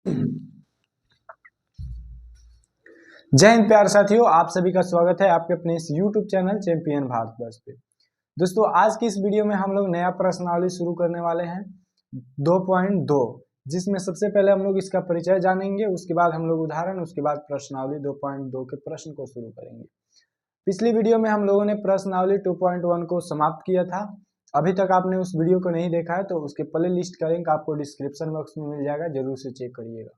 जय हिंद प्यारे साथियों, आप सभी का स्वागत है आपके अपने इस YouTube चैनल चैंपियन भारतवर्ष पे। दोस्तों, आज की इस वीडियो में हम लोग नया प्रश्नावली शुरू करने वाले हैं 2.2, जिसमें सबसे पहले हम लोग इसका परिचय जानेंगे, उसके बाद हम लोग उदाहरण, उसके बाद प्रश्नावली 2.2 के प्रश्न को शुरू करेंगे। पिछली वीडियो में हम लोगों ने प्रश्नावली 2.1 को समाप्त किया था। अभी तक आपने उस वीडियो को नहीं देखा है तो उसके प्ले लिस्ट का लिंक आपको डिस्क्रिप्शन बॉक्स में मिल जाएगा, जरूर से चेक करिएगा।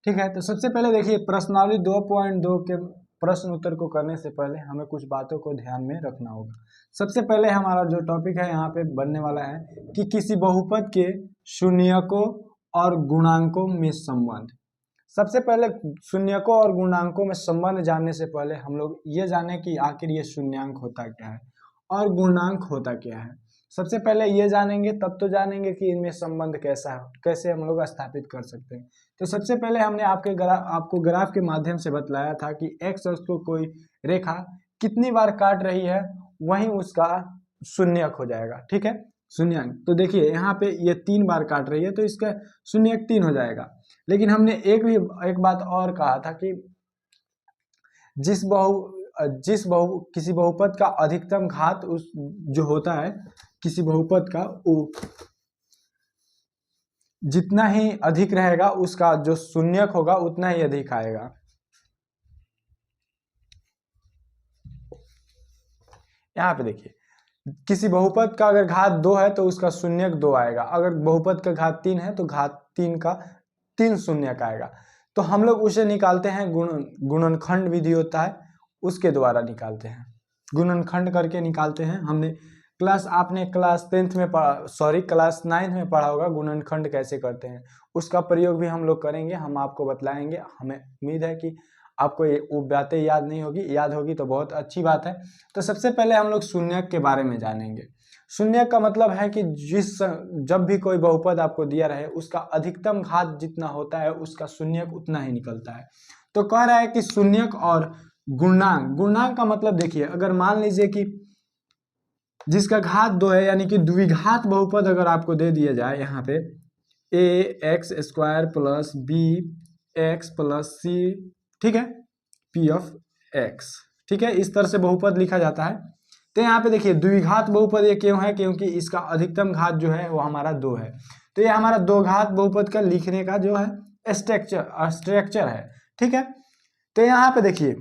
ठीक है, तो सबसे पहले देखिए, प्रश्नावली 2.2 के प्रश्न उत्तर को करने से पहले हमें कुछ बातों को ध्यान में रखना होगा। सबसे पहले हमारा जो टॉपिक है यहाँ पे बनने वाला है कि किसी बहुपद के शून्यकों और गुणांकों में संबंध। सबसे पहले शून्यकों और गुणांकों में संबंध जानने से पहले हम लोग ये जाने कि आखिर ये शून्यांक होता क्या है और गुणांक होता क्या है। सबसे पहले ये जानेंगे तब तो जानेंगे कि इनमें संबंध कैसा है, कैसे हम लोग स्थापित कर सकते हैं। तो सबसे पहले हमने आपको ग्राफ के माध्यम से बतलाया था कि एक्स अक्ष को कोई रेखा कितनी बार काट रही है वहीं उसका शून्यक हो जाएगा। ठीक है, शून्यक। तो देखिए यहाँ पे ये 3 बार काट रही है तो इसका शून्यक 3 हो जाएगा। लेकिन हमने एक बात और कहा था कि किसी बहुपद का अधिकतम घात उस जो होता है किसी बहुपद का, वो जितना ही अधिक रहेगा उसका जो शून्यक होगा उतना ही अधिक आएगा। यहाँ पे देखिए, किसी बहुपद का अगर घात 2 है तो उसका शून्यक 2 आएगा। अगर बहुपद का घात 3 है तो घात 3 का 3 शून्यक आएगा। तो हम लोग उसे निकालते हैं, गुणनखंड विधि होता है उसके द्वारा निकालते हैं, गुणनखंड करके निकालते हैं। आपने क्लास 10th में क्लास 9th में पढ़ा होगा गुणनखंड कैसे करते हैं। उसका प्रयोग भी हम लोग करेंगे, हम आपको बतलाएंगे। हमें उम्मीद है कि आपको वो बातें याद नहीं होगी, याद होगी तो बहुत अच्छी बात है। तो सबसे पहले हम लोग शून्यक के बारे में जानेंगे। शून्यक का मतलब है कि जब भी कोई बहुपद आपको दिया रहे उसका अधिकतम घात जितना होता है उसका शून्यक उतना ही निकलता है। तो कह रहा है कि शून्यक और गुणांक का मतलब देखिए, अगर मान लीजिए कि जिसका घात 2 है, यानी कि द्विघात बहुपद अगर आपको दे दिया जाए यहाँ पे ax² plus bx plus c, ठीक है, p(x), ठीक है, इस तरह से बहुपद लिखा जाता है। तो यहाँ पे देखिए द्विघात बहुपद ये क्यों है, क्योंकि इसका अधिकतम घात जो है वो हमारा 2 है। तो ये हमारा 2 घात बहुपद का लिखने का जो है स्ट्रक्चर है। ठीक है, तो यहाँ पे देखिए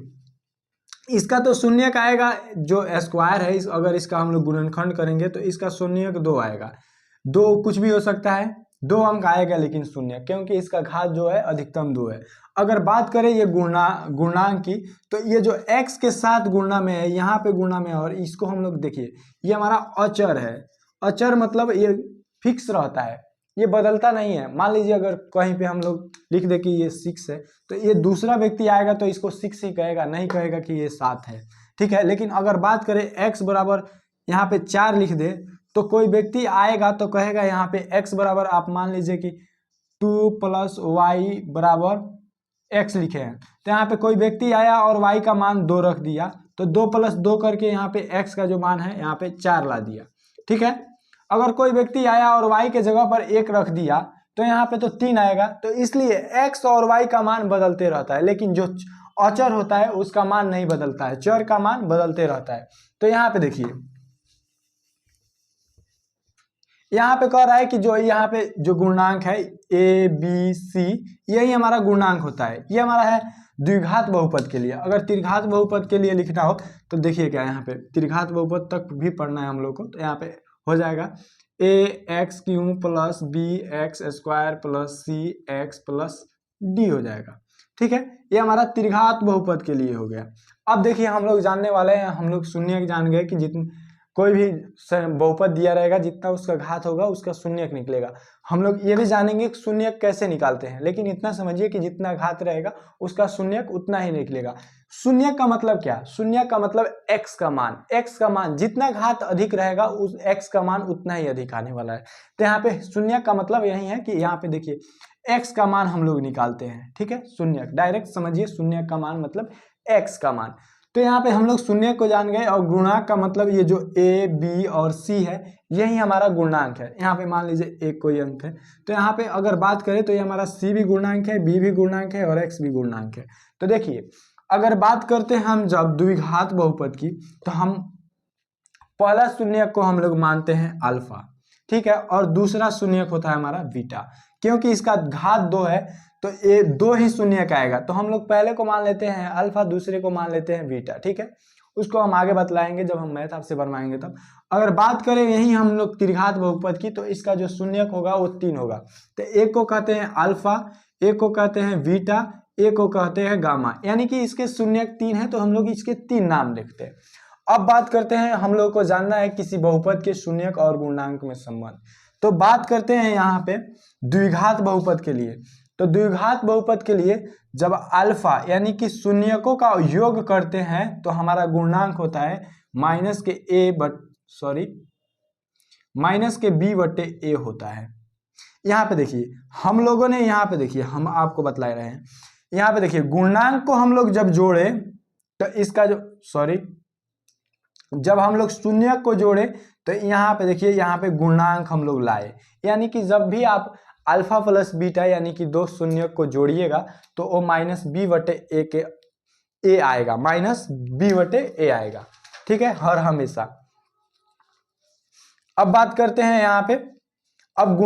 इसका तो शून्यक आएगा जो स्क्वायर है, अगर इसका हम लोग गुणनखंड करेंगे तो इसका शून्यक 2 आएगा। 2 कुछ भी हो सकता है, 2 अंक आएगा लेकिन शून्य, क्योंकि इसका घात जो है अधिकतम 2 है। अगर बात करें ये गुणांक की, तो ये जो x के साथ गुणा में है, यहाँ पे गुणा में है, और इसको हम लोग देखिए ये हमारा अचर है। अचर मतलब ये फिक्स रहता है, ये बदलता नहीं है। मान लीजिए अगर कहीं पे हम लोग लिख दे कि ये 6 है तो ये दूसरा व्यक्ति आएगा तो इसको 6 ही कहेगा, नहीं कहेगा कि ये 7 है। ठीक है, लेकिन अगर बात करें x बराबर यहाँ पे 4 लिख दे तो कोई व्यक्ति आएगा तो कहेगा यहाँ पे x बराबर, आप मान लीजिए कि 2 + y बराबर x लिखे हैं, तो यहाँ पे कोई व्यक्ति आया और y का मान 2 रख दिया, तो 2 + 2 करके यहाँ पे x का जो मान है यहाँ पे 4 ला दिया। ठीक है, अगर कोई व्यक्ति आया और y के जगह पर 1 रख दिया तो यहाँ पे तो 3 आएगा। तो इसलिए x और y का मान बदलते रहता है, लेकिन जो अचर होता है उसका मान नहीं बदलता है, चर का मान बदलते रहता है। तो यहाँ पे देखिए, यहाँ पे कह रहा है कि जो यहाँ पे जो गुणांक है a b c, यही हमारा गुणांक होता है। ये हमारा है द्विघात बहुपद के लिए। अगर त्रिघात बहुपद के लिए लिखना हो तो देखिए क्या, यहाँ पे त्रिघात बहुपद तक भी पढ़ना है हम लोग को, तो यहाँ पे हो जाएगा ax³ plus bx² plus cx plus d हो जाएगा। ठीक है, ये हमारा त्रिघात बहुपद के लिए हो गया। अब देखिए हम लोग जानने वाले हैं, हम लोग शून्यक जान गए कि जितने कोई भी बहुपद दिया रहेगा जितना उसका घात होगा उसका शून्यक निकलेगा। हम लोग ये भी जानेंगे कि शून्यक कैसे निकालते हैं, लेकिन इतना समझिए कि जितना घात रहेगा उसका शून्यक उतना ही निकलेगा। शून्यक का मतलब क्या, शून्यक का मतलब x का मान जितना घात अधिक रहेगा उस x का मान उतना ही अधिक आने वाला है। तो यहाँ पे शून्यक का मतलब यही है कि यहाँ पे देखिए x का मान हम लोग निकालते हैं। ठीक है, शून्यक डायरेक्ट समझिए, शून्यक का मान मतलब x का मान। तो यहाँ पे हम लोग शून्य को जान गए, और गुणांक का मतलब ये जो ए बी और सी है यही हमारा गुणांक है। यहाँ पे मान लीजिए एक कोई अंक है, तो यहाँ पे अगर बात करें तो ये हमारा सी भी गुणांक है, बी भी गुणांक है और एक्स भी गुणांक है। तो देखिए अगर बात करते हैं हम जब द्विघात बहुपद की, तो हम पहला शून्यक को हम लोग मानते हैं अल्फा, ठीक है, और दूसरा शून्यक होता है हमारा बीटा। क्योंकि इसका घात 2 है तो ये 2 ही शून्यक आएगा, तो हम लोग पहले को मान लेते हैं अल्फा, दूसरे को मान लेते हैं बीटा, ठीक है। उसको हम आगे बतलाएंगे जब हम मैथ आपसे बनवाएंगे तब। अगर बात करें यही हम लोग त्रिघात बहुपद की, तो इसका जो शून्यक होगा वो 3 होगा। तो एक को कहते हैं अल्फा, एक को कहते हैं बीटा, एक को कहते हैं गामा, यानी कि इसके शून्यक 3 है, तो हम लोग इसके 3 नाम लिखते हैं। अब बात करते हैं, हम लोग को जानना है किसी बहुपद के शून्यक और गुणांक में संबंध। तो बात करते हैं यहाँ पे द्विघात बहुपद के लिए। तो द्विघात बहुपद के लिए जब अल्फा यानी कि शून्यकों का योग करते हैं तो हमारा गुणांक होता है माइनस के बी बटे ए होता है। यहाँ पे देखिए हम लोगों ने, यहाँ पे देखिए हम आपको बतला रहे हैं, यहाँ पे देखिए गुणांक को हम लोग जब जोड़े तो इसका जो जब हम लोग शून्यक को जोड़े तो यहाँ पे देखिए यहाँ पे गुणांक हम लोग लाए, यानी कि जब भी आप अल्फा प्लस बीटा यानी कि 2 शून्यक को जोड़िएगा तो वो माइनस बी बटे ए आएगा, माइनस बी बटे ए आएगा, ठीक है, हर हमेशा। अब बात करते हैं यहाँ पे, अब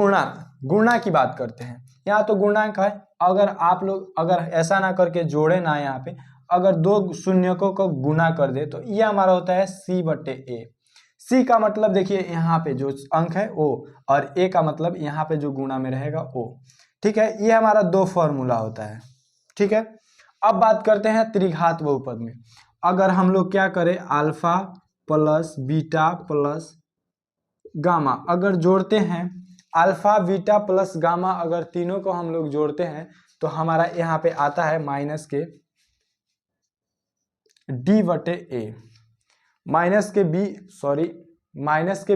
गुणा की बात करते हैं। यहाँ तो गुणांक है, अगर आप लोग अगर ऐसा ना करके जोड़े ना, यहाँ पे अगर 2 शून्यकों को गुना कर दे तो ये हमारा होता है सी बटे ए। सी का मतलब देखिए यहाँ पे जो अंक है ओ, और ए का मतलब यहाँ पे जो गुणा में रहेगा ओ, ठीक है। ये हमारा 2 फॉर्मूला होता है, ठीक है। अब बात करते हैं त्रिघात बहुपद में। अगर हम लोग क्या करें, alpha plus beta plus gamma अगर जोड़ते हैं, अल्फा बीटा प्लस गामा अगर तीनों को हम लोग जोड़ते हैं तो हमारा यहाँ पे आता है माइनस के डी बटे ए, माइनस के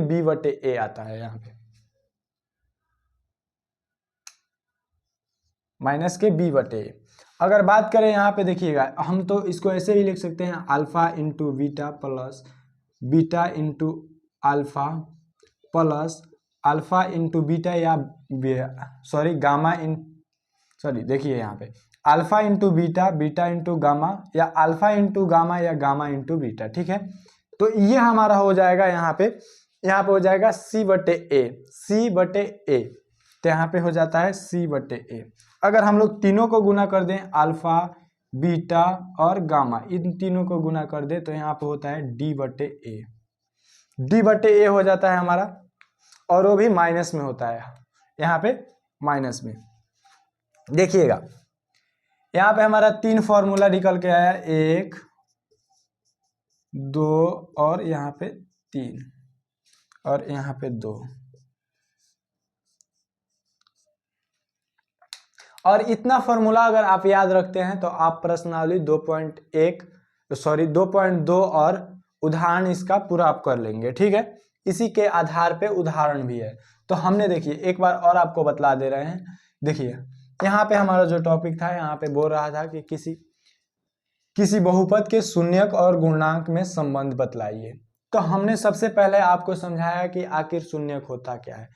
बी बटे ए आता है, यहाँ पे माइनस के बी बटे ए। अगर बात करें यहाँ पे देखिएगा, हम तो इसको ऐसे भी लिख सकते हैं alpha into beta plus beta into alpha plus alpha into beta या गामा देखिए यहाँ पे alpha into beta, beta into gamma, या अल्फा इंटू गामा या गामा इंटू बीटा, ठीक है। तो ये हमारा हो जाएगा यहाँ पे हो जाएगा सी बटे ए, तो यहाँ पे हो जाता है सी बटे ए। अगर हम लोग तीनों को गुना कर दें, अल्फा बीटा और गामा, इन तीनों को गुना कर दें तो यहाँ पे होता है डी बटे ए हो जाता है हमारा, और वो भी माइनस में होता है, यहाँ पे माइनस में। देखिएगा यहाँ पे हमारा 3 फॉर्मूला निकल के आया, 1 2 और यहाँ पे 3 और यहाँ पे 2। और इतना फॉर्मूला अगर आप याद रखते हैं तो आप प्रश्नावली 2.2 और उदाहरण इसका पूरा आप कर लेंगे, ठीक है। इसी के आधार पे उदाहरण भी है। तो हमने देखिए एक बार और आपको बतला दे रहे हैं। देखिए यहाँ पे हमारा जो टॉपिक था, यहाँ पे बोल रहा था कि किसी बहुपद के शून्यक और गुणांक में संबंध बतलाइए। तो हमने सबसे पहले आपको समझाया कि आखिर शून्यक होता क्या है।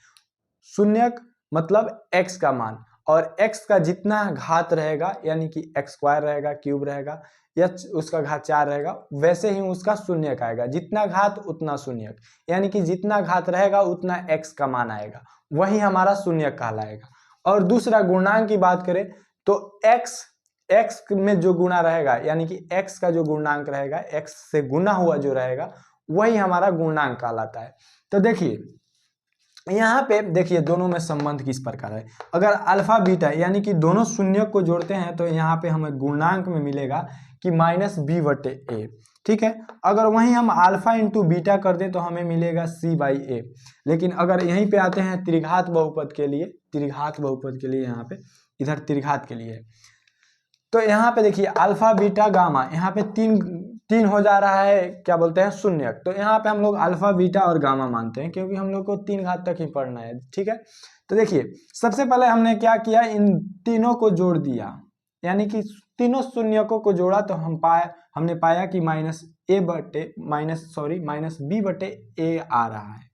शून्यक मतलब x का मान, और x का जितना घात रहेगा यानी कि x स्क्वायर रहेगा, क्यूब रहेगा, या उसका घात 4 रहेगा, वैसे ही उसका शून्यक आएगा। जितना घात उतना शून्यक, यानी कि जितना घात रहेगा उतना x का मान आएगा, वही हमारा शून्यक कहलाएगा। और दूसरा गुणांक की बात करें तो x में जो गुणा रहेगा, यानी कि x का जो गुणांक रहेगा, x से गुना हुआ जो रहेगा, वही हमारा गुणांक कहलाता है। तो देखिए यहाँ पे देखिए दोनों में संबंध किस प्रकार है। अगर अल्फा बीटा यानी कि दोनों शून्य को जोड़ते हैं तो यहाँ पे हमें गुणांक में मिलेगा कि माइनस बी बटे ए, ठीक है। अगर वहीं हम अल्फा इंटू बीटा कर दें तो हमें मिलेगा सी बाई ए। लेकिन अगर यहीं पे आते हैं त्रिघात बहुपद के लिए, यहाँ पे इधर त्रिघात के लिए, तो यहाँ पे देखिए अल्फा बीटा गामा, यहाँ पे तीन हो जा रहा है, क्या बोलते हैं, शून्यक। तो यहाँ पे हम लोग अल्फा बीटा और गामा मानते हैं क्योंकि हम लोग को 3 घात तक ही पढ़ना है, ठीक है। तो देखिए सबसे पहले हमने क्या किया, इन तीनों को जोड़ दिया, यानी कि तीनों शून्यकों को जोड़ा तो हमने पाया कि माइनस बी बटे ए आ रहा है।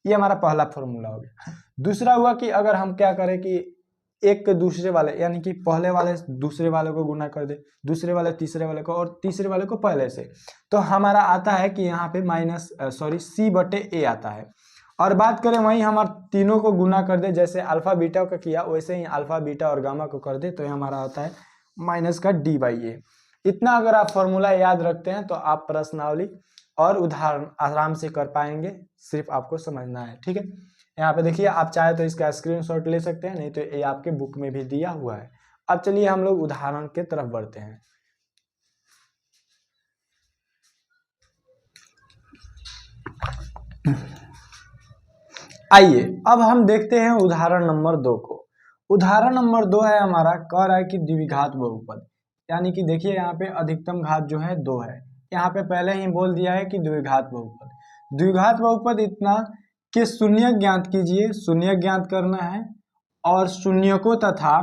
ये हमारा पहला फॉर्मूला हो गया। दूसरा हुआ कि अगर हम क्या करें कि एक के दूसरे वाले यानी कि पहले वाले दूसरे वाले को गुना कर दे, दूसरे वाले तीसरे वाले को और तीसरे वाले को पहले से, तो हमारा आता है कि यहाँ पे सी बटे ए आता है। और बात करें वहीं हमारे तीनों को गुना कर दे, जैसे अल्फा बीटा का किया वैसे ही अल्फा बीटा और गामा को कर दे, तो ये हमारा आता है माइनस का डी बाई ए। इतना अगर आप फॉर्मूला याद रखते हैं तो आप प्रश्नावली और उदाहरण आराम से कर पाएंगे, सिर्फ आपको समझना है। ठीक है, यहाँ पे देखिए, आप चाहे तो इसका स्क्रीनशॉट ले सकते हैं, नहीं तो ये आपके बुक में भी दिया हुआ है। अब चलिए हम लोग उदाहरण के तरफ बढ़ते हैं। आइए अब हम देखते हैं उदाहरण नंबर 2 को। उदाहरण नंबर 2 है हमारा, कह रहा है कि द्विघात बहुपद, यानी कि देखिए यहाँ पे अधिकतम घात जो है 2 है। यहाँ पे पहले ही बोल दिया है कि द्विघात बहुपद। द्विघात बहुपद इतना कि शून्य ज्ञात कीजिए, शून्य ज्ञात करना है और शून्यकों तथा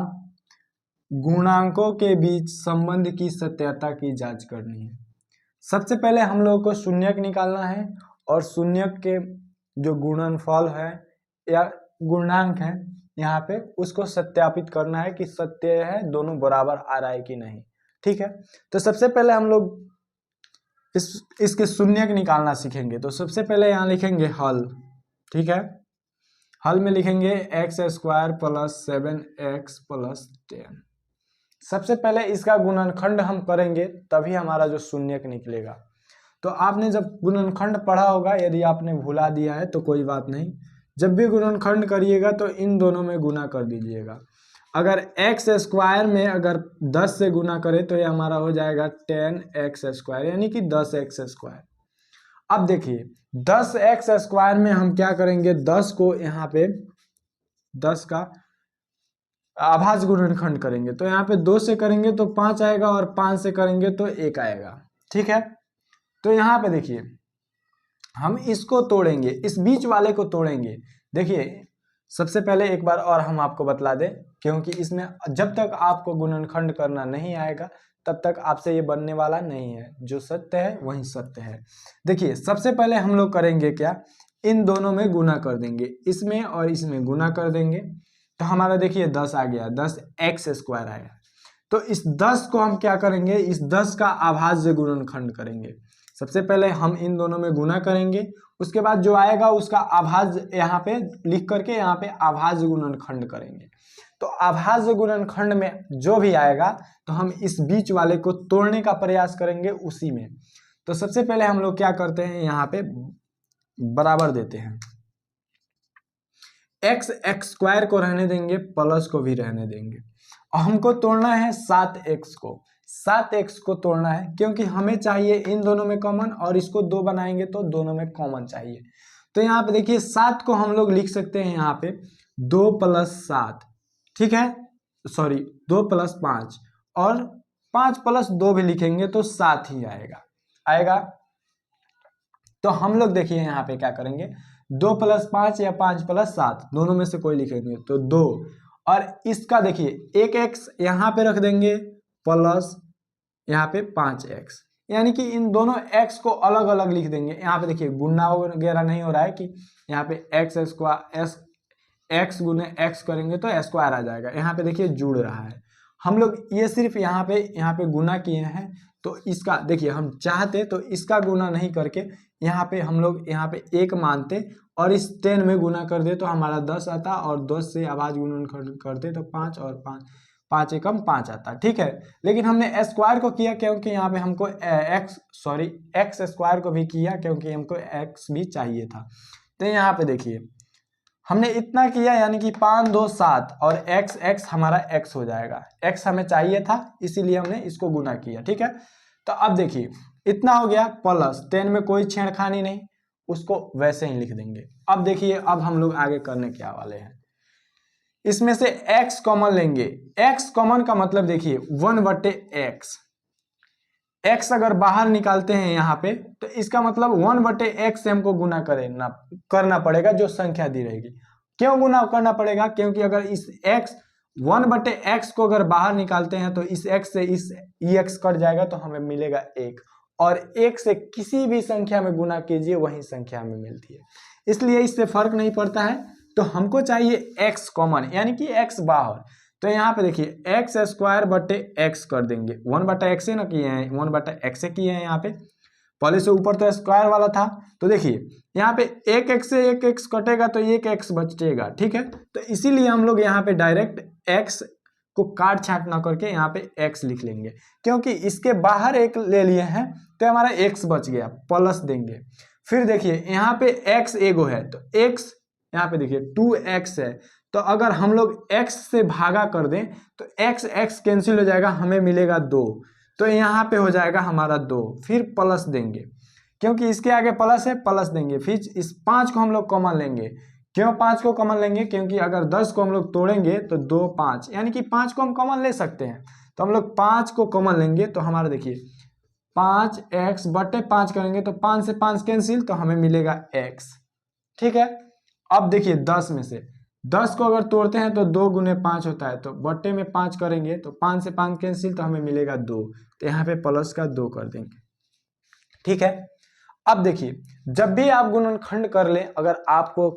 गुणांकों के बीच संबंध की सत्यता की जांच करनी है। सबसे पहले हम लोगों को शून्यक निकालना है और शून्यक के जो गुणनफल है या गुणांक है यहाँ पे, उसको सत्यापित करना है कि सत्य है, दोनों बराबर आ रहा है कि नहीं। ठीक है, तो सबसे पहले हम लोग इसके शून्यक निकालना सीखेंगे। तो सबसे पहले यहाँ लिखेंगे हल। ठीक है, हल में लिखेंगे x square plus 7x plus 10। सबसे पहले इसका गुणनखंड हम करेंगे तभी हमारा जो शून्यक निकलेगा। तो आपने जब गुणनखंड पढ़ा होगा, यदि आपने भुला दिया है तो कोई बात नहीं, जब भी गुणनखंड करिएगा तो इन दोनों में गुना कर दीजिएगा। अगर एक्स स्क्वायर में अगर 10 से गुना करें तो ये हमारा हो जाएगा 10x स्क्वायर, यानी कि 10x स्क्वायर। अब देखिए 10x स्क्वायर में हम क्या करेंगे, 10 को यहाँ पे 10 का आभाज्य गुणनखंड करेंगे, तो यहाँ पे 2 से करेंगे तो 5 आएगा और 5 से करेंगे तो 1 आएगा। ठीक है, तो यहाँ पे देखिए हम इसको तोड़ेंगे, इस बीच वाले को तोड़ेंगे। देखिए सबसे पहले एक बार और हम आपको बतला दें, क्योंकि इसमें जब तक आपको गुणनखंड करना नहीं आएगा तब तक आपसे ये बनने वाला नहीं है। जो सत्य है वही सत्य है। देखिए सबसे पहले हम लोग करेंगे क्या, इन दोनों में गुना कर देंगे, इसमें और इसमें गुना कर देंगे, तो हमारा देखिए 10 आ गया, 10x स्क्वायर आया। तो इस 10 को हम क्या करेंगे, इस 10 का आभाज्य गुणनखंड करेंगे। सबसे पहले हम इन दोनों में गुना करेंगे, उसके बाद जो आएगा उसका आभाज्य यहाँ पे लिख करके यहाँ पे आभाज्य गुणनखंड करेंगे। तो आभाज्य गुणनखंड में जो भी आएगा तो हम इस बीच वाले को तोड़ने का प्रयास करेंगे उसी में। तो सबसे पहले हम लोग क्या करते हैं, यहाँ पे बराबर देते हैं, x स्क्वायर को रहने देंगे, प्लस को भी रहने देंगे, और हमको तोड़ना है 7x को, 7x को तोड़ना है, क्योंकि हमें चाहिए इन दोनों में कॉमन, और इसको 2 बनाएंगे तो दोनों में कॉमन चाहिए। तो यहाँ पे देखिए 7 को हम लोग लिख सकते हैं यहाँ पे 2 + 7, ठीक है, सॉरी 2 + 5, और 5 + 2 भी लिखेंगे तो 7 ही आएगा। तो हम लोग देखिए यहाँ पे क्या करेंगे, 2 + 5 या 5 + 7 दोनों में से कोई लिखेंगे तो 2, और इसका देखिए एक x यहाँ पे रख देंगे प्लस यहाँ पे 5x, यानी कि इन दोनों x को अलग अलग लिख देंगे। यहाँ पे देखिए गुणा वगैरह नहीं हो रहा है कि यहाँ पे x गुने x करेंगे तो स्क्वायर आ जाएगा, यहाँ पे देखिए जुड़ रहा है। हम लोग ये सिर्फ यहाँ पे गुना किए हैं, तो इसका देखिए हम चाहते तो इसका गुना नहीं करके यहाँ पे हम लोग यहाँ पे 1 मानते और इस 10 में गुना कर दे तो हमारा 10 आता, और 10 से आभाज्य गुणन करते तो 5 और 5 एकम 5 आता। ठीक है, लेकिन हमने स्क्वायर को किया क्योंकि यहाँ पे हमको एक्स स्क्वायर को भी किया क्योंकि हमको x भी चाहिए था। तो यहाँ पे देखिए हमने इतना किया, यानी कि 5 2 7 और x हमारा x हो जाएगा, x हमें चाहिए था इसीलिए हमने इसको गुना किया। ठीक है, तो अब देखिए इतना हो गया, प्लस 10 में कोई छेड़खानी नहीं, उसको वैसे ही लिख देंगे। अब देखिए अब हम लोग आगे करने क्या वाले हैं, इसमें से x कॉमन लेंगे। x कॉमन का मतलब देखिए 1/x, x अगर बाहर निकालते हैं यहाँ पे तो इसका मतलब 1/x से हमको गुना करना पड़ेगा, जो संख्या दी रहेगी। क्यों गुना करना पड़ेगा, क्योंकि अगर इस x 1/x को अगर बाहर निकालते हैं तो इस x से इस ex कट जाएगा तो हमें मिलेगा 1, और 1 से किसी भी संख्या में गुना कीजिए वही संख्या में मिलती है, इसलिए इससे फर्क नहीं पड़ता है। तो हमको चाहिए x कॉमन, यानी कि x बाहर। तो यहाँ पे देखिए x² कर देंगे, 1/x ना किए हैं, 1/x किए हैं यहाँ पे, पहले से ऊपर तो स्क्वायर वाला था। तो देखिए यहाँ पे एक x से एक x कटेगा तो एक x बचेगा, ठीक है। तो इसीलिए हम लोग यहाँ पे डायरेक्ट x को काट छांट ना करके यहाँ पे x लिख लेंगे, क्योंकि इसके बाहर एक ले लिए हैं तो हमारा x बच गया, प्लस देंगे। फिर देखिए यहाँ पे x एगो है तो x यहाँ पे देखिए 2x है, तो अगर हम लोग x से भागा कर दें तो x x कैंसिल हो जाएगा, हमें मिलेगा 2, तो यहाँ पे हो जाएगा हमारा 2, फिर प्लस देंगे क्योंकि इसके आगे प्लस है, प्लस देंगे। फिर इस 5 को हम लोग कॉमन लेंगे। क्यों 5 को कॉमन लेंगे? क्योंकि अगर 10 को हम लोग तोड़ेंगे तो 2 5, यानी कि 5 को हम कॉमन ले सकते हैं, तो हम लोग 5 को कॉमन लेंगे तो हमारा देखिए 5x/5 करेंगे तो 5 से 5 कैंसिल, तो हमें मिलेगा x, ठीक है। अब देखिए 10 में से 10 को अगर तोड़ते हैं तो 2 × 5 होता है, तो बट्टे में 5 करेंगे तो 5 से 5 कैंसिल, तो हमें मिलेगा 2, तो यहाँ पे प्लस का 2 कर देंगे, ठीक है। अब देखिए जब भी आप गुणनखंड कर लें, अगर आपको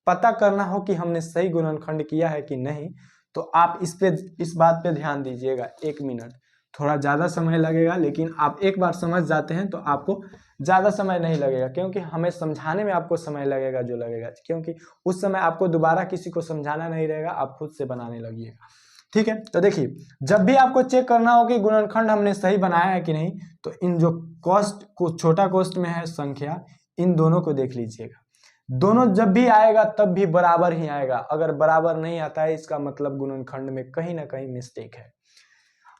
पता करना हो कि हमने सही गुणनखंड किया है कि नहीं, तो आप इस बात पे ध्यान दीजिएगा। 1 मिनट थोड़ा ज़्यादा समय लगेगा, लेकिन आप एक बार समझ जाते हैं तो आपको ज़्यादा समय नहीं लगेगा, क्योंकि हमें समझाने में आपको समय लगेगा जो लगेगा, क्योंकि उस समय आपको दोबारा किसी को समझाना नहीं रहेगा, आप खुद से बनाने लगिएगा, ठीक है। तो देखिए जब भी आपको चेक करना हो कि गुणनखंड हमने सही बनाया है कि नहीं, तो इन जो कॉस्ट को छोटा कॉस्ट में है संख्या, इन दोनों को देख लीजिएगा। दोनों जब भी आएगा तब भी बराबर ही आएगा, अगर बराबर नहीं आता है इसका मतलब गुणनखंड में कहीं ना कहीं मिस्टेक है।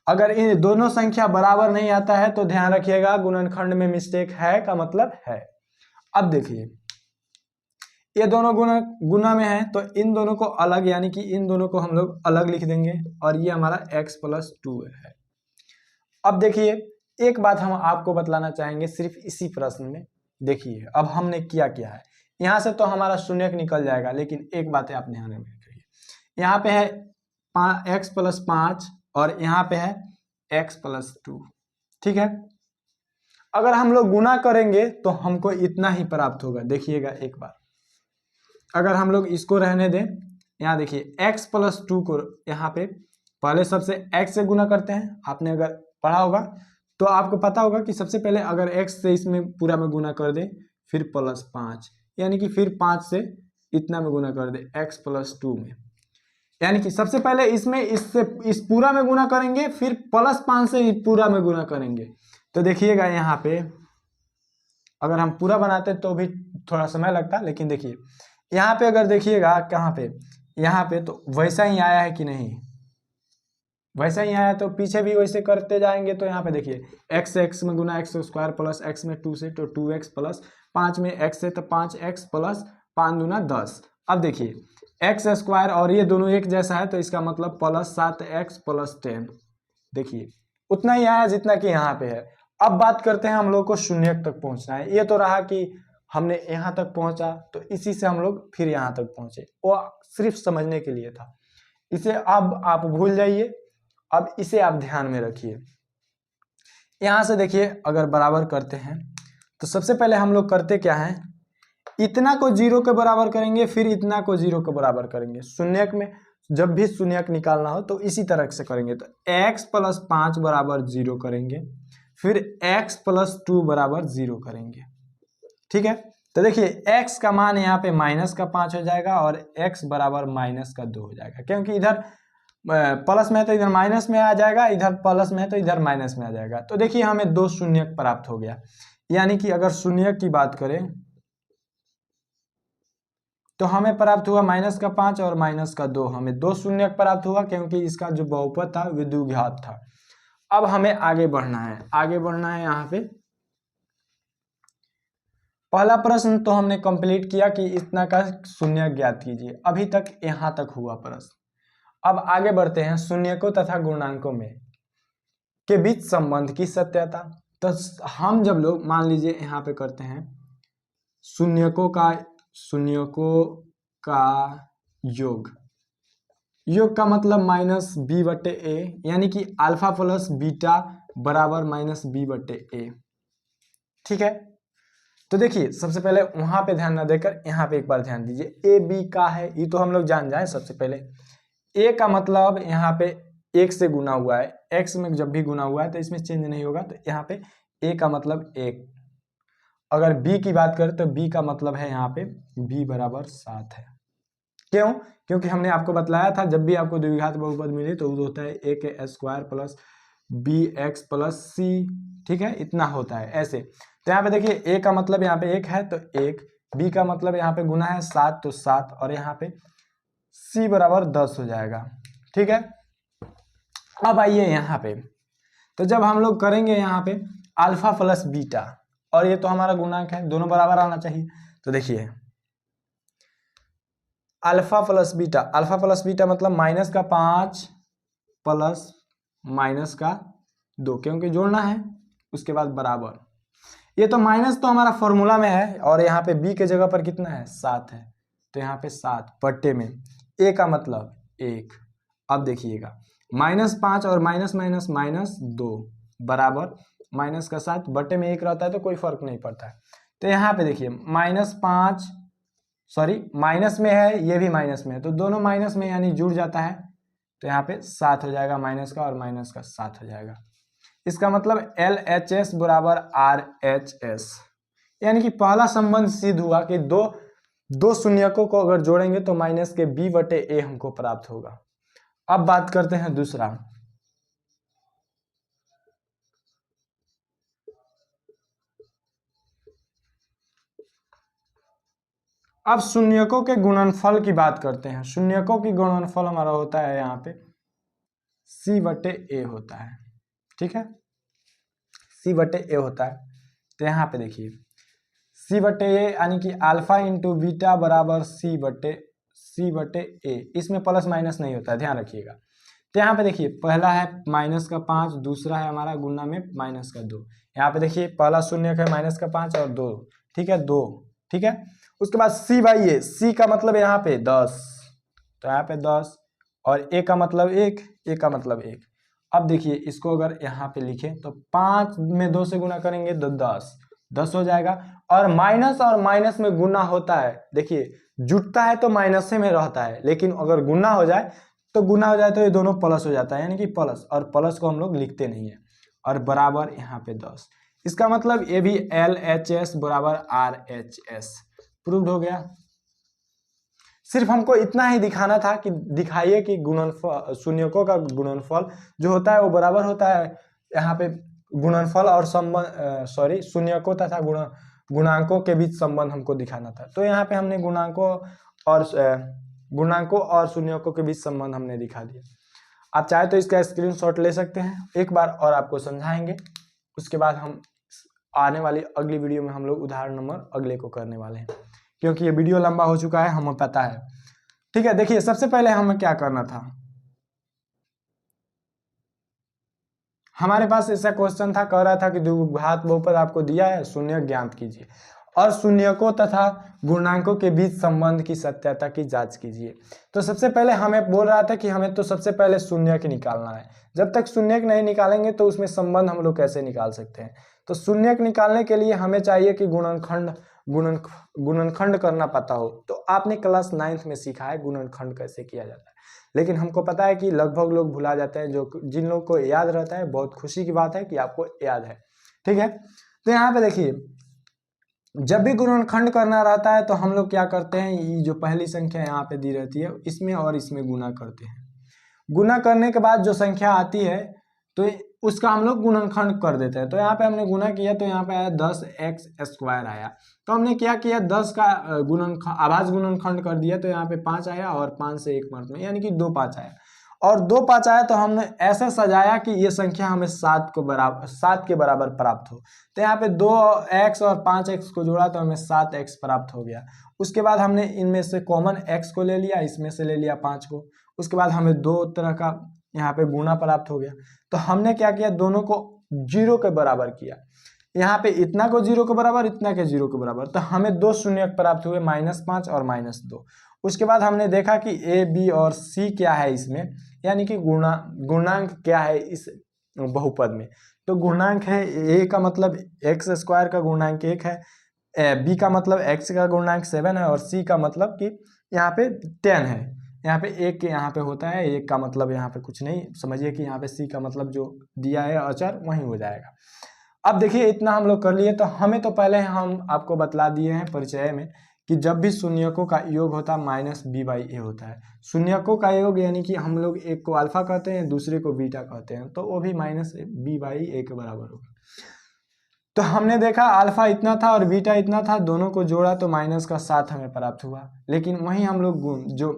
अगर इन दोनों संख्या बराबर नहीं आता है तो ध्यान रखिएगा गुणनखंड में मिस्टेक है का मतलब है। अब देखिए ये दोनों गुना में है, तो इन दोनों को अलग, यानी कि इन दोनों को हम लोग अलग लिख देंगे, और ये हमारा x+2 है। अब देखिए एक बात हम आपको बतलाना चाहेंगे सिर्फ इसी प्रश्न में। देखिए अब हमने किया है, यहाँ से तो हमारा शून्य निकल जाएगा, लेकिन एक बात है आप ध्यान में रखिए, यहाँ पे है x+5 और यहाँ पे है x+2, ठीक है। अगर हम लोग गुना करेंगे तो हमको इतना ही प्राप्त होगा। देखिएगा एक बार, अगर हम लोग इसको रहने दें, यहाँ देखिए x+2 को यहाँ पे पहले सबसे x से गुना करते हैं। आपने अगर पढ़ा होगा तो आपको पता होगा कि सबसे पहले अगर x से इसमें पूरा में गुना कर दे, फिर +5, यानी कि फिर 5 से इतना में गुना कर दे x+2 में, यानी कि सबसे पहले इसमें इससे इस पूरा में गुना करेंगे, फिर +5 से पूरा में गुना करेंगे। तो देखिएगा यहाँ पे अगर हम पूरा बनाते तो भी थोड़ा समय लगता, लेकिन देखिए यहाँ पे अगर देखिएगा कहाँ पे, यहाँ पे तो वैसा ही आया है कि नहीं, वैसा ही आया, तो पीछे भी वैसे करते जाएंगे। तो यहाँ पे देखिए x में गुना x² प्लस x में 2 से तो 2x प्लस 5 में x से तो 5x प्लस 5 दूना 10। अब देखिए x² और ये दोनों एक जैसा है, तो इसका मतलब +7x प्लस 10, देखिए उतना ही आया जितना कि यहाँ पे है। अब बात करते हैं हम लोग को शून्य तक पहुँचना है। ये तो रहा कि हमने यहाँ तक पहुँचा, तो इसी से हम लोग फिर यहाँ तक पहुँचे, वो सिर्फ समझने के लिए था। इसे अब आप भूल जाइए, अब इसे आप ध्यान में रखिए। यहाँ से देखिए अगर बराबर करते हैं तो सबसे पहले हम लोग करते क्या है, इतना को 0 के बराबर करेंगे, फिर इतना को 0 के बराबर करेंगे। शून्यक में जब भी शून्यक निकालना हो तो इसी तरह से करेंगे। तो x+5 बराबर 0 करेंगे, फिर x+2 बराबर 0 करेंगे, ठीक है। तो देखिए x का मान यहाँ पे -5 हो जाएगा और x बराबर -2 हो जाएगा, क्योंकि इधर प्लस में है तो इधर माइनस में आ जाएगा, इधर प्लस में है तो इधर माइनस में आ जाएगा। तो देखिए हमें 2 शून्यक प्राप्त हो गया, यानी कि अगर शून्यक की बात करें तो हमें प्राप्त हुआ -5 और -2, हमें 2 शून्यक प्राप्त हुआ, क्योंकि इसका जो बहुपद था वो द्विघात था। अब हमें आगे बढ़ना है, यहाँ पे पहला प्रश्न तो हमने कंप्लीट किया कि इतना का शून्यक ज्ञात कीजिए, अभी तक यहाँ तक हुआ प्रश्न। अब आगे बढ़ते हैं शून्यकों तथा पूर्णांकों में के बीच संबंध की सत्यता। तो हम जब लोग मान लीजिए यहाँ पे करते हैं शून्यकों का योग, योग का मतलब माइनस बी बटे ए, यानी कि अल्फा प्लस बीटा बराबर माइनस बी बटे ए। ठीक है, तो देखिए सबसे पहले वहां पे ध्यान ना देकर यहाँ पे एक बार ध्यान दीजिए। ए बी का है ये तो हम लोग जान जाए। सबसे पहले ए का मतलब यहाँ पे एक से गुना हुआ है, एक्स में जब भी गुना हुआ है तो इसमें चेंज नहीं होगा, तो यहाँ पे ए का मतलब एक। अगर बी की बात करें तो बी का मतलब है यहाँ पे बी बराबर 7 है। क्यों? क्योंकि हमने आपको बतलाया था जब भी आपको द्विघात बहुपद मिले तो वो होता है ए के square plus B X plus C. ठीक है, इतना होता है ऐसे। तो यहाँ पे देखिए ए का मतलब यहाँ पे एक है तो एक, बी का मतलब यहाँ पे गुना है 7 तो 7, और यहाँ पे सी बराबर 10 हो जाएगा। ठीक है, अब आइए यहाँ पे, तो जब हम लोग करेंगे यहाँ पे अल्फा प्लस बीटा, और ये तो हमारा गुणांक है, दोनों बराबर आना चाहिए। तो देखिए alpha plus beta, alpha plus beta मतलब माइनस का 5 प्लस माइनस का 2, क्योंकि जोड़ना है, उसके बाद बराबर। ये तो माइनस तो हमारा फॉर्मूला में है, और यहाँ पे बी के जगह पर कितना है 7 है, तो यहाँ पे 7 बट्टे में ए का मतलब 1। अब देखिएगा -5 और माइनस माइनस माइनस 2 बराबर माइनस का 7 बट्टे में 1 रहता है तो कोई फर्क नहीं पड़ता है। तो यहाँ पे देखिए -5 सॉरी माइनस में है, ये भी माइनस में है, तो दोनों माइनस में यानी जुड़ जाता है, तो यहाँ पे 7 हो जाएगा माइनस का, और माइनस का 7 हो जाएगा। इसका मतलब LHS बराबर RHS, यानी कि पहला संबंध सिद्ध हुआ कि दो शून्यकों को अगर जोड़ेंगे तो माइनस के b बटे ए हमको प्राप्त होगा। अब बात करते हैं दूसरा। अब शून्यकों के गुणनफल की बात करते हैं। शून्यकों की गुणनफल हमारा होता है यहाँ पे c बटे ए होता है। ठीक है, c बटे ए होता है। तो यहाँ पे देखिए c बटे ए यानी कि अल्फा इंटू बीटा बराबर c बटे ए, इसमें प्लस माइनस नहीं होता है, ध्यान रखिएगा। तो यहाँ पे देखिए पहला है माइनस का 5, दूसरा है हमारा गुना में माइनस का 2। यहाँ पे देखिए पहला शून्यक है माइनस का 5 और 2, ठीक है 2। ठीक है, उसके बाद c बाई ए, c का मतलब यहाँ पे 10, तो यहाँ पे 10, और a का मतलब 1, a का मतलब 1। अब देखिए इसको अगर यहाँ पे लिखें तो 5 में 2 से गुना करेंगे तो 10 हो जाएगा। और माइनस में गुना होता है, देखिए जुटता है तो माइनस से में रहता है, लेकिन अगर गुना हो जाए तो ये दोनों प्लस हो जाता है, यानी कि प्लस, और प्लस को हम लोग लिखते नहीं है, और बराबर यहाँ पे 10। इसका मतलब ये भी LHS बराबर RHS प्रूव्ड हो गया। सिर्फ हमको इतना ही दिखाना था कि दिखाइए कि गुणनफल, शून्यकों का गुणनफल जो होता है वो बराबर होता है यहाँ पे गुणनफल और संबंध शून्यकों तथा गुणांकों के बीच संबंध हमको दिखाना था। तो यहाँ पे हमने गुणांकों और शून्यकों के बीच संबंध हमने दिखा दिया। आप चाहे तो इसका स्क्रीनशॉट ले सकते हैं, एक बार और आपको समझाएंगे, उसके बाद हम आने वाली अगली वीडियो में हम लोग उदाहरण नंबर अगले को करने वाले हैं, क्योंकि ये वीडियो लंबा हो चुका है, हमें पता है। ठीक है, देखिए सबसे पहले हमें क्या करना था, हमारे पास ऐसा क्वेश्चन था, कह रहा था कि द्विघात बहुपद आपको दिया है, शून्यक ज्ञात कीजिए और शून्यकों तथा गुणांकों के बीच संबंध की सत्यता की जांच कीजिए। तो सबसे पहले हमें बोल रहा था कि हमें तो सबसे पहले शून्यक निकालना है। जब तक शून्यक नहीं निकालेंगे तो उसमें संबंध हम लोग कैसे निकाल सकते हैं। तो शून्यक निकालने के लिए हमें चाहिए कि गुणनखंड करना पता हो। तो आपने क्लास 9th में सीखा है गुणनखंड कैसे किया जाता है, लेकिन हमको पता है कि लगभग लोग भुला जाते हैं। जिन लोगों को याद रहता है, बहुत खुशी की बात है कि आपको याद है। ठीक है, तो यहाँ पे देखिए जब भी गुणनखंड करना रहता है तो हम लोग क्या करते हैं, ये जो पहली संख्या यहाँ पे दी रहती है इसमें और इसमें गुना करते हैं। गुना करने के बाद जो संख्या आती है तो उसका हम लोग गुणनखंड कर देते हैं। तो यहाँ पे हमने गुना किया तो यहाँ पे आया 10x² आया। तो हमने क्या किया, 10 का आभाज्य गुणनखंड कर दिया, तो यहाँ पे 5 आया और 5 से 1 मार्क में यानी कि 2 5 आया, और 2 5 आया तो हमने ऐसे सजाया कि ये संख्या हमें 7 के बराबर प्राप्त हो। तो यहाँ पे 2x और 5x को जोड़ा तो हमें 7x प्राप्त हो गया। उसके बाद हमने इनमें से कॉमन x को ले लिया, इसमें से ले लिया 5 को। उसके बाद हमें 2 तरह का यहाँ पे गुना प्राप्त हो गया। तो हमने क्या किया, दोनों को 0 के बराबर किया। यहाँ पे इतना को 0 के बराबर, इतना के 0 के बराबर, तो हमें 2 शून्यक प्राप्त हुए, -5 और -2। उसके बाद हमने देखा कि ए बी और सी क्या है इसमें, यानी कि गुणांक क्या है इस बहुपद में। तो गुणांक है ए का मतलब एक्स स्क्वायर का गुणांक 1 है, बी का मतलब एक्स का गुणांक 7 है और सी का मतलब कि यहाँ पे 10 है। यहाँ पे एक यहाँ पे होता है, एक का मतलब यहाँ पे कुछ नहीं, समझिए कि यहाँ पे सी का मतलब जो दिया है अचर वही हो जाएगा। अब देखिए इतना हम लोग कर लिए, तो हमें तो पहले हम आपको बतला दिए हैं परिचय में कि जब भी शून्यकों का योग होता है माइनस बी बाई ए होता है। शून्यकों का योग यानी कि हम लोग एक को अल्फा कहते हैं, दूसरे को बीटा कहते हैं, तो वो भी माइनस बी बाई ए के बराबर होगा। तो हमने देखा अल्फा इतना था और बीटा इतना था, दोनों को जोड़ा तो माइनस का 7 हमें प्राप्त हुआ। लेकिन वहीं हम लोग जो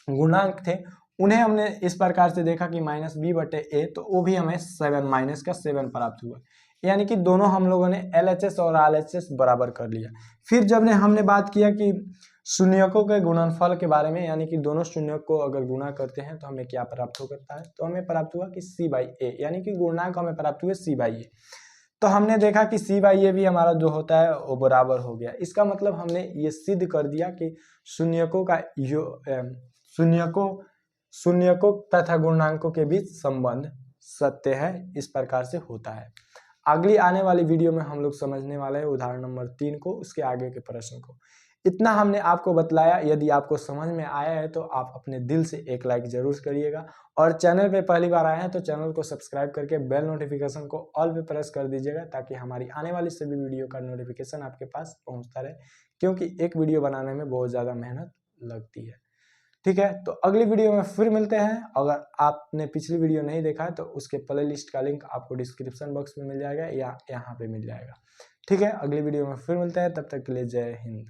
गुणांक थे उन्हें हमने इस प्रकार से देखा कि माइनस बी बटे ए, तो वो भी हमें 7 माइनस का 7 प्राप्त हुआ। यानी कि दोनों हम लोगों ने LHS और RHS बराबर कर लिया। फिर जब हमने बात किया कि शून्यकों के गुणनफल के बारे में, यानी कि दोनों शून्यक को अगर गुणा करते हैं तो हमें क्या प्राप्त हो करता है, तो हमें प्राप्त हुआ कि C बाई ए, यानी कि गुणांक हमें प्राप्त हुए C बाई ए। तो हमने देखा कि C बाई ए भी हमारा जो होता है वो बराबर हो गया। इसका मतलब हमने ये सिद्ध कर दिया कि शून्यकों का शून्यकों तथा गुणांकों के बीच संबंध सत्य है, इस प्रकार से होता है। अगली आने वाली वीडियो में हम लोग समझने वाले हैं उदाहरण नंबर 3 को, उसके आगे के प्रश्न को। इतना हमने आपको बतलाया। यदि आपको समझ में आया है तो आप अपने दिल से एक लाइक जरूर करिएगा, और चैनल पे पहली बार आए हैं तो चैनल को सब्सक्राइब करके बेल नोटिफिकेशन को ऑल पे प्रेस कर दीजिएगा, ताकि हमारी आने वाली सभी वीडियो का नोटिफिकेशन आपके पास पहुंचता रहे, क्योंकि एक वीडियो बनाने में बहुत ज़्यादा मेहनत लगती है। ठीक है, तो अगली वीडियो में फिर मिलते हैं। अगर आपने पिछली वीडियो नहीं देखा है तो उसके प्ले लिस्ट का लिंक आपको डिस्क्रिप्शन बॉक्स में मिल जाएगा या यहाँ पे मिल जाएगा। ठीक है, अगली वीडियो में फिर मिलते हैं, तब तक के लिए जय हिंद।